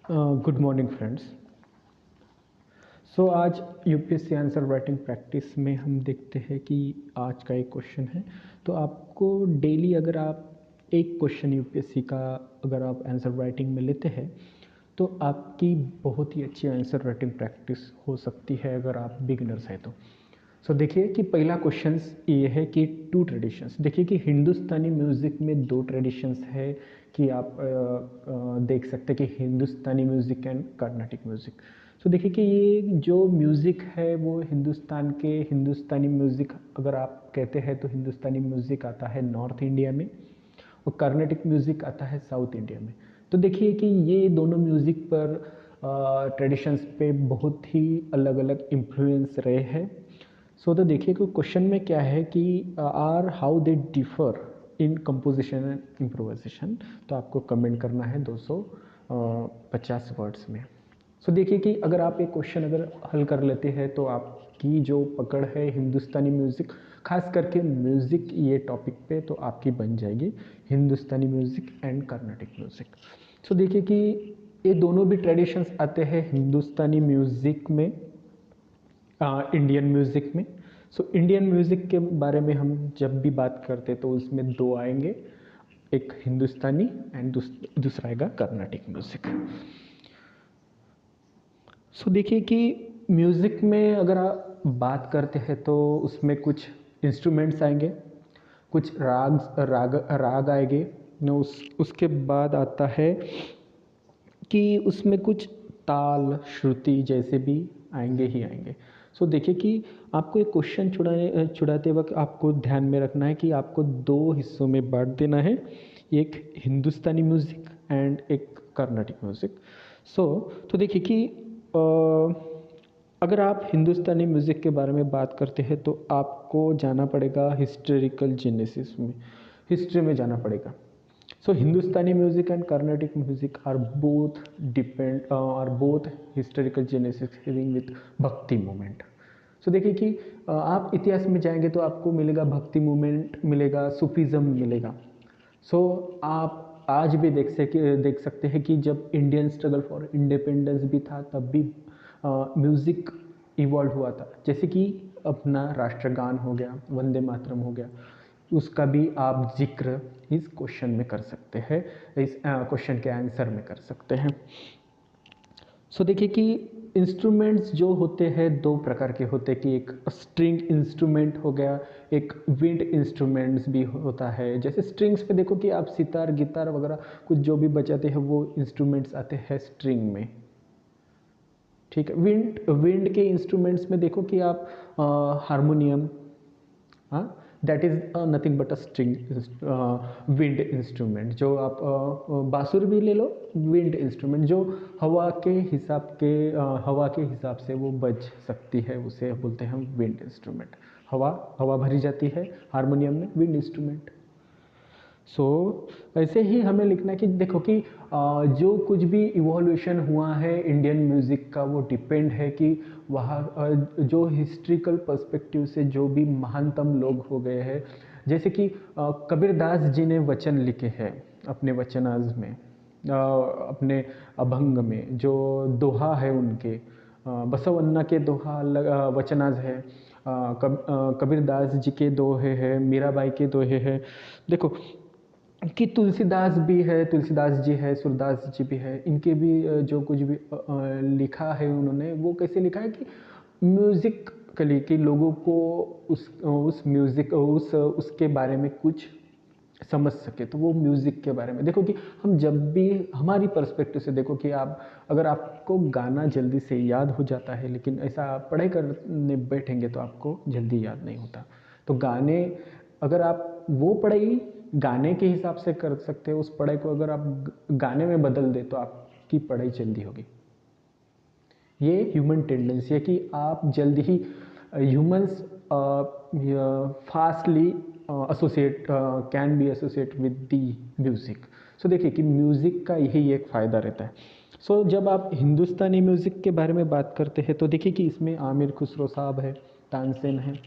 Good morning friends. आज UPSC answer writing practice में हम देखते हैं कि आज का एक क्वेश्चन है। तो आपको डेली अगर आप एक क्वेश्चन यूपीएससी का अगर आप आंसर राइटिंग में लेते हैं तो आपकी बहुत ही अच्छी आंसर राइटिंग प्रैक्टिस हो सकती है अगर आप बिगिनर्स हैं तो। देखिए कि पहला क्वेश्चन ये है कि टू ट्रेडिशंस। देखिए कि हिंदुस्तानी म्यूज़िक में दो ट्रेडिशंस है कि आप देख सकते हैं कि हिंदुस्तानी म्यूज़िक एंड कर्नाटिक म्यूज़िक। देखिए कि ये जो म्यूज़िक है वो हिंदुस्तान के हिंदुस्तानी म्यूज़िक अगर आप कहते हैं तो हिंदुस्तानी म्यूज़िक आता है नॉर्थ इंडिया में और कर्नाटिक म्यूज़िक आता है साउथ इंडिया में। देखिए कि ये दोनों म्यूज़िक पर ट्रेडिशंस पे बहुत ही अलग अलग इन्फ्लुएंस रहे हैं। तो देखिए कि क्वेश्चन में क्या है कि are how they differ in composition and improvisation. तो आपको कमेंट करना है 250 वर्ड्स में। देखिए कि अगर आप एक क्वेश्चन अगर हल कर लेते हैं तो आपकी जो पकड़ है हिंदुस्तानी म्यूज़िक, खास करके म्यूज़िक ये टॉपिक पे, तो आपकी बन जाएगी हिंदुस्तानी म्यूज़िक एंड कर्नाटिक म्यूज़िक। देखिए कि ये दोनों भी ट्रेडिशंस आते हैं हिंदुस्तानी म्यूज़िक में, इंडियन म्यूज़िक में। इंडियन म्यूज़िक के बारे में हम जब भी बात करते तो उसमें दो आएंगे, एक हिंदुस्तानी एंड दूसरा आएगा कर्नाटिक म्यूज़िक। देखिए कि म्यूज़िक में अगर आप बात करते हैं तो उसमें कुछ इंस्ट्रूमेंट्स आएंगे, कुछ राग आएंगे। उसके बाद आता है कि उसमें कुछ ताल श्रुति जैसे भी आएंगे ही आएंगे। देखिए कि आपको एक क्वेश्चन छुड़ाते वक्त आपको ध्यान में रखना है कि आपको दो हिस्सों में बांट देना है, एक हिंदुस्तानी म्यूज़िक एंड एक कर्नाटिक म्यूज़िक। तो देखिए कि अगर आप हिंदुस्तानी म्यूज़िक के बारे में बात करते हैं तो आपको जाना पड़ेगा हिस्टोरिकल जेनेसिस में, हिस्ट्री में जाना पड़ेगा। Hindustani music and Carnatic music are both historical genesis having with bhakti movement. देखिए कि आप इतिहास में जाएंगे तो आपको मिलेगा भक्ति मूवमेंट, मिलेगा सूफीज़म मिलेगा। आप आज भी देख सकते हैं कि जब इंडियन स्ट्रगल फॉर इंडिपेंडेंस भी था तब भी म्यूज़िक इवॉल्व हुआ था। जैसे कि अपना राष्ट्रगान हो गया, वंदे मातरम हो गया, उसका भी आप जिक्र इस क्वेश्चन में कर सकते हैं, इस क्वेश्चन के आंसर में कर सकते हैं। देखिए कि इंस्ट्रूमेंट्स जो होते हैं दो प्रकार के होते हैं कि एक स्ट्रिंग इंस्ट्रूमेंट हो गया, एक विंड इंस्ट्रूमेंट्स भी होता है। जैसे स्ट्रिंग्स पे देखो कि आप सितार गिटार वगैरह कुछ जो भी बजाते हैं वो इंस्ट्रूमेंट्स आते हैं स्ट्रिंग में, ठीक है। विंड के इंस्ट्रूमेंट्स में देखो कि आप हारमोनियम, हाँ, that is nothing but a string wind instrument. जो आप बांसुरी भी ले लो, विंड इंस्ट्रूमेंट जो हवा के हिसाब से वो बज सकती है, उसे बोलते हैं हम विंड इंस्ट्रूमेंट। हवा भरी जाती है हारमोनियम में, विंड इंस्ट्रूमेंट। ऐसे ही हमें लिखना है कि देखो कि जो कुछ भी इवोल्यूशन हुआ है इंडियन म्यूज़िक का वो डिपेंड है कि वहाँ जो हिस्ट्रिकल पर्सपेक्टिव से जो भी महानतम लोग हो गए हैं, जैसे कि कबीरदास जी ने वचन लिखे हैं अपने वचनाज में, अपने अभंग में जो दोहा है उनके, बसवन्ना के दोहा वचनाज है, कबीरदास जी के दोहे हैं, मीराबाई के दोहे हैं। देखो कि तुलसीदास भी है, तुलसीदास जी है, सूरदास जी भी है, इनके भी जो कुछ भी लिखा है उन्होंने वो कैसे लिखा है कि म्यूज़िक के लिए कि लोगों को उस म्यूज़िक उसके बारे में कुछ समझ सके। तो वो म्यूज़िक के बारे में देखो कि हम जब भी हमारी पर्सपेक्टिव से देखो कि आप अगर आपको गाना जल्दी से याद हो जाता है, लेकिन ऐसा आप पढ़ाई करने बैठेंगे तो आपको जल्दी याद नहीं होता। तो गाने अगर आप वो पढ़ाई गाने के हिसाब से कर सकते हो, उस पढ़ाई को अगर आप गाने में बदल दे तो आपकी पढ़ाई जल्दी होगी। ये ह्यूमन टेंडेंसी है कि आप जल्दी ही humans fastly associate can be associate with the music. देखिए कि म्यूज़िक का यही एक फ़ायदा रहता है। जब आप हिंदुस्तानी म्यूज़िक के बारे में बात करते हैं तो देखिए कि इसमें आमिर खुसरो साहब है, तानसेन है,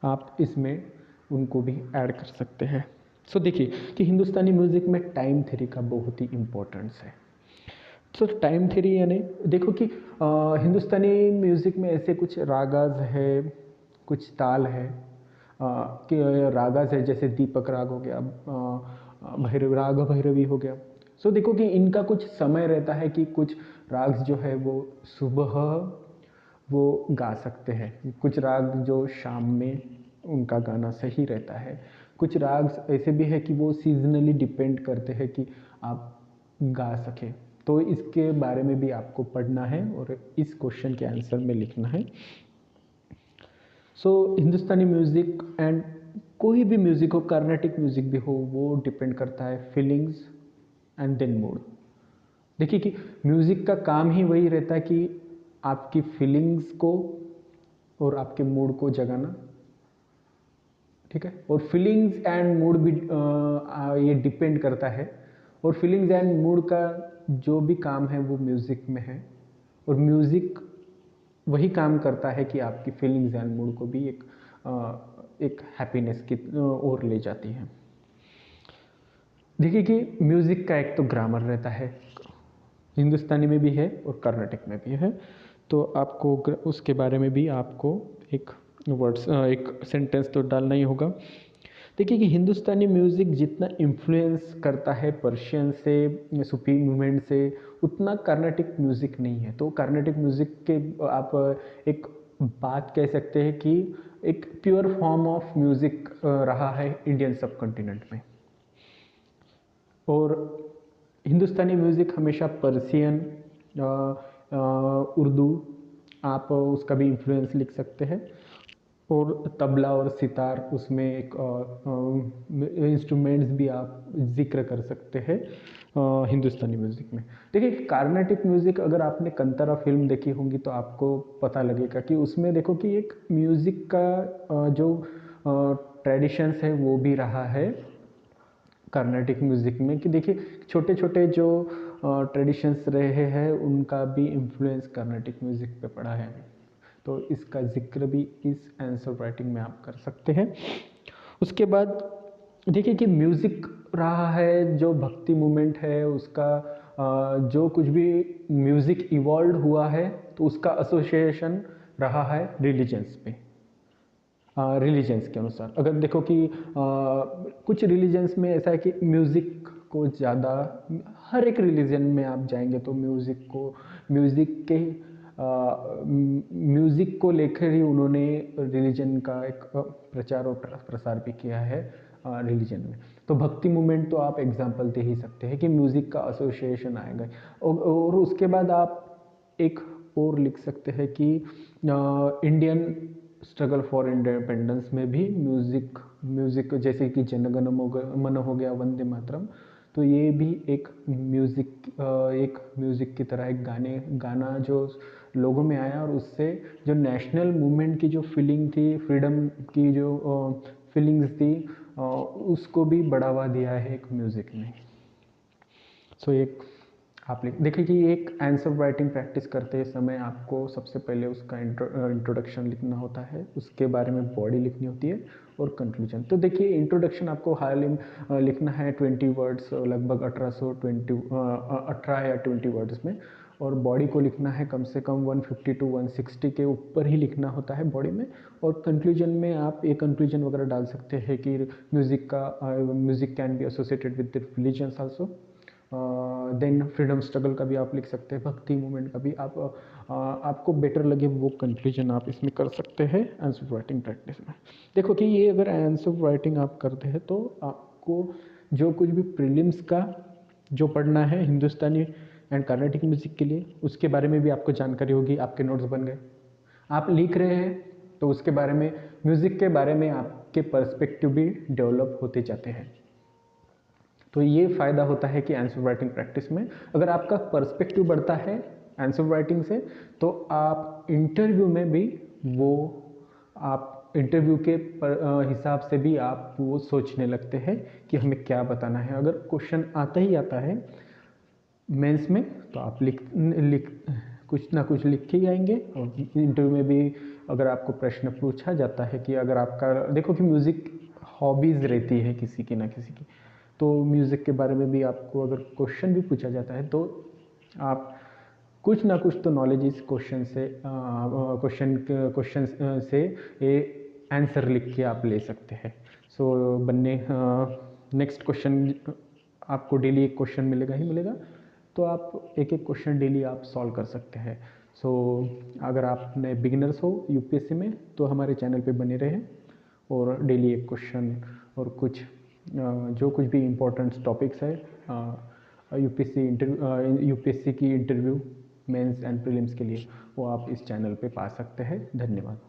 आप इसमें उनको भी ऐड कर सकते हैं। देखिए कि हिंदुस्तानी म्यूज़िक में टाइम थ्योरी का बहुत ही इम्पोर्टेंस है। तो टाइम थ्योरी यानी देखो कि हिंदुस्तानी म्यूज़िक में ऐसे कुछ रागाज है, कुछ ताल है, कि रागाज है जैसे दीपक राग हो गया, भैरव राग भैरवी हो गया। सो देखो कि इनका कुछ समय रहता है कि कुछ राग जो है वो सुबह वो गा सकते हैं, कुछ राग जो शाम में उनका गाना सही रहता है, कुछ राग ऐसे भी है कि वो सीजनली डिपेंड करते हैं कि आप गा सकें। तो इसके बारे में भी आपको पढ़ना है और इस क्वेश्चन के आंसर में लिखना है। सो हिंदुस्तानी म्यूज़िक एंड कोई भी म्यूज़िक हो, कर्नाटिक म्यूज़िक भी हो, वो डिपेंड करता है फीलिंग्स एंड देन मूड। देखिए कि म्यूज़िक का काम ही वही रहता है कि आपकी फीलिंग्स को और आपके मूड को जगाना, ठीक है। और फीलिंग्स एंड मूड भी ये डिपेंड करता है, और फीलिंग्स एंड मूड का जो भी काम है वो म्यूज़िक में है, और म्यूज़िक वही काम करता है कि आपकी फीलिंग्स एंड मूड को भी एक हैप्पीनेस की ओर ले जाती है। देखिए कि म्यूज़िक का एक तो ग्रामर रहता है, हिंदुस्तानी में भी है और कर्नाटिक में भी है, तो आपको उसके बारे में भी आपको एक वर्ड्स एक सेंटेंस तो डालना ही होगा। देखिए कि हिंदुस्तानी म्यूज़िक जितना इन्फ्लुएंस करता है पर्शियन से, सूफी मूवमेंट से, उतना कर्नाटिक म्यूज़िक नहीं है। तो कर्नाटिक म्यूज़िक के आप एक बात कह सकते हैं कि एक प्योर फॉर्म ऑफ म्यूज़िक रहा है इंडियन सब कॉन्टिनेंट में। और हिंदुस्तानी म्यूज़िक हमेशा पर्शियन, उर्दू, आप उसका भी इन्फ्लुएंस लिख सकते हैं, और तबला और सितार उसमें एक इंस्ट्रूमेंट्स भी आप जिक्र कर सकते हैं हिंदुस्तानी म्यूज़िक में। देखिए कार्नेटिक म्यूज़िक, अगर आपने कंतारा फिल्म देखी होंगी तो आपको पता लगेगा कि उसमें देखो कि एक म्यूज़िक का जो ट्रेडिशंस है वो भी रहा है कर्नाटिक म्यूज़िक में, कि देखिए छोटे छोटे जो ट्रेडिशंस रहे हैं उनका भी इन्फ्लुएंस कर्नाटिक म्यूज़िक पे पड़ा है। तो इसका जिक्र भी इस आंसर राइटिंग में आप कर सकते हैं। उसके बाद देखिए कि म्यूज़िक रहा है जो भक्ति मूवमेंट है उसका, जो कुछ भी म्यूज़िक इवॉल्व हुआ है तो उसका एसोसिएशन रहा है रिलीजन्स पे, रिलीजन्स के अनुसार। अगर देखो कि कुछ रिलीजन्स में ऐसा है कि म्यूज़िक को ज़्यादा, हर एक रिलीजन में आप जाएंगे तो म्यूज़िक को लेकर ही उन्होंने रिलीजन का एक प्रचार और प्रसार भी किया है रिलीजन में। तो भक्ति मूवमेंट तो आप एग्जांपल दे ही सकते हैं कि म्यूज़िक का एसोसिएशन आएगा। और उसके बाद आप एक और लिख सकते हैं कि इंडियन स्ट्रगल फॉर इंडिपेंडेंस में भी म्यूज़िक जैसे कि जनगण मन हो गया, वंदे मातरम, तो ये भी एक म्यूज़िक की तरह एक गाना जो लोगों में आया, और उससे जो नेशनल मूवमेंट की जो फीलिंग थी, फ्रीडम की जो फीलिंग्स थी, उसको भी बढ़ावा दिया है एक म्यूज़िक ने। सो एक आप देखिए कि एक आंसर राइटिंग प्रैक्टिस करते समय आपको सबसे पहले उसका इंट्रोडक्शन लिखना होता है, उसके बारे में बॉडी लिखनी होती है, और कंक्लूजन। तो देखिए इंट्रोडक्शन आपको हाल लिखना है 20 वर्ड्स, लगभग 18 या 20 वर्ड्स में, और बॉडी को लिखना है कम से कम 150 to 160 के ऊपर ही लिखना होता है बॉडी में। और कंक्लूजन में आप एक कंक्लूजन वगैरह डाल सकते हैं कि music can be associated with religions also. Then freedom struggle का भी आप लिख सकते हैं, भक्ति मूवमेंट का भी आप आपको बेटर लगे वो कंक्लूजन आप इसमें कर सकते हैं आंसर राइटिंग प्रैक्टिस में। देखो कि ये अगर आंसर राइटिंग आप करते हैं तो आपको जो कुछ भी प्रीलिम्स का जो पढ़ना है हिंदुस्तानी एंड कर्नाटिक म्यूज़िक के लिए, उसके बारे में भी आपको जानकारी होगी, आपके नोट्स बन गए। आप लिख रहे हैं तो उसके बारे में, म्यूज़िक के बारे में आपके पर्सपेक्टिव भी डेवलप होते जाते हैं। तो ये फ़ायदा होता है कि आंसर राइटिंग प्रैक्टिस में अगर आपका पर्सपेक्टिव बढ़ता है आंसर राइटिंग से, तो आप इंटरव्यू में भी आप इंटरव्यू के हिसाब से भी आप वो सोचने लगते हैं कि हमें क्या बताना है। अगर क्वेश्चन आता ही आता है मेंस में तो आप कुछ ना कुछ लिख के आएंगे, और इंटरव्यू में भी अगर आपको प्रश्न पूछा जाता है कि अगर आपका, देखो कि म्यूज़िक हॉबीज़ रहती है किसी की ना किसी की, तो म्यूज़िक के बारे में भी आपको अगर क्वेश्चन भी पूछा जाता है तो आप कुछ ना कुछ तो नॉलेज इस क्वेश्चन से ये आंसर लिख के आप ले सकते हैं। सो बनने नेक्स्ट क्वेश्चन आपको डेली एक क्वेश्चन मिलेगा ही मिलेगा, तो आप एक एक क्वेश्चन डेली आप सॉल्व कर सकते हैं। सो अगर आप नए बिगिनर्स हो यूपीएससी में तो हमारे चैनल पे बने रहें और डेली एक क्वेश्चन और कुछ जो कुछ भी इम्पोर्टेंट टॉपिक्स है यूपीएससी की इंटरव्यू मेंस एंड प्रीलिम्स के लिए वो आप इस चैनल पे पा सकते हैं। धन्यवाद।